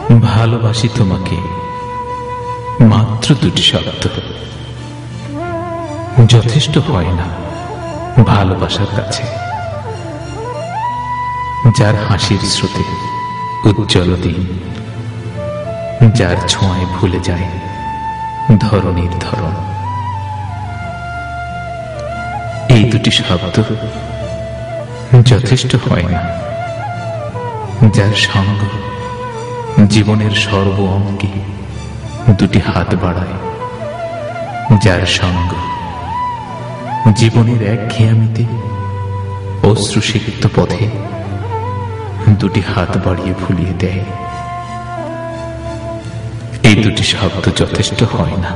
ভালোবাসি তোমাকে মাত্র দুটি শব্দ যথেষ্ট হয় না ভালোবাসার কাছে। যার হাসির স্রোতে উজ্জ্বল দিন, যার ছোঁয়ায় ভুলে যায় ধরনীর ধরন, এই দুটি শব্দ যথেষ্ট হয় না। যার সঙ্গ জীবনের সর্ব অঙ্গে দুটি হাত বাড়ায়, যার সঙ্গ জীবনের একঘেয়ামিতে অশ্রুসিক্ত পথে দুটি হাত বাড়িয়ে ভুলিয়ে দেয়, এই দুটি শব্দ যথেষ্ট হয় না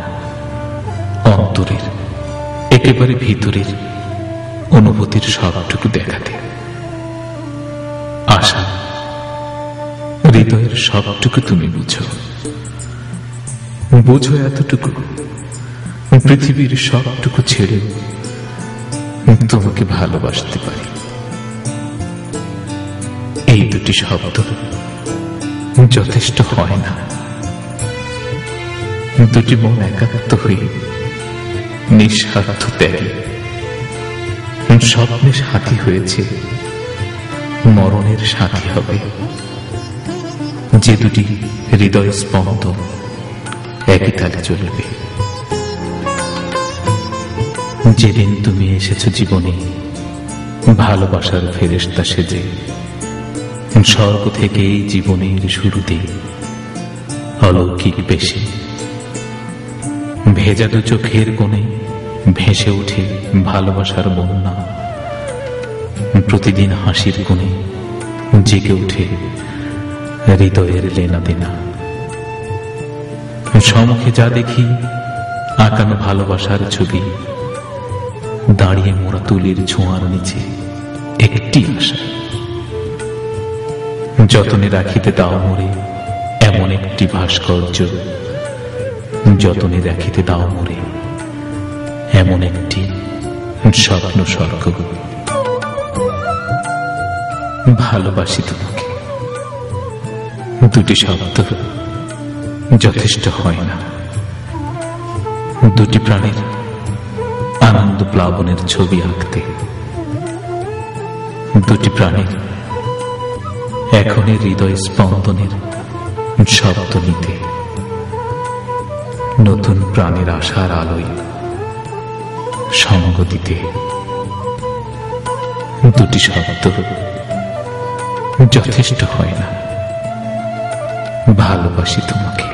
অন্তরের একেবারে ভিতরের অনুভূতির সবটুকু দেখাতে। আশা হৃদয়ের সবটুকু তুমি বুঝো, বুঝো এতটুকু পৃথিবীর সবটুকু ছেড়ে তোমাকে ভালোবাসতে পারি। এই দুটি শব্দ যথেষ্ট হয় না। দুটি মন একাত্ম হয়ে নিঃস্বার্থ ত্যাগে স্বপ্নের সাথী হয়েছে, মরণের সাথী হবে। যে দুটি হৃদয় স্পন্দন একই তালে চলবে। যেদিন তুমি এসেছো জীবনে ভালোবাসার ফেরেশতা সেজে, স্বর্গ থেকে এই জীবনের শুরুতে অলৌকিক বেশি ভেজা দু চোখের কোণে ভেসে ওঠে ভালোবাসার বন্যা। প্রতিদিন হাসির কোণে জেগে ওঠে হৃদয়ের লেনা দেনা। সম্মুখে যা দেখি আঁকানো ভালোবাসার ছবি, দাঁড়িয়ে মোরা তুলির ছোঁয়ার নিচে একটি আশা, যতনে রাখিতে দাও মোরে এমন একটি ভাস্কর্য, যতনে রাখিতে দাও মোরে এমন একটি স্বপ্ন স্বর্গ। ভালোবাসি তোমাকে দুটি শব্দ যথেষ্ট হয় না। দুটি প্রাণের আনন্দ প্লাবনের ছবি আঁকতে, দুটি প্রাণের এখনের হৃদয় স্পন্দনের শব্দ নিতে, নতুন প্রাণের আশার আলোয় সঙ্গ দিতে। দুটি শব্দ যথেষ্ট হয় না। ভালোবাসি তোমাকে।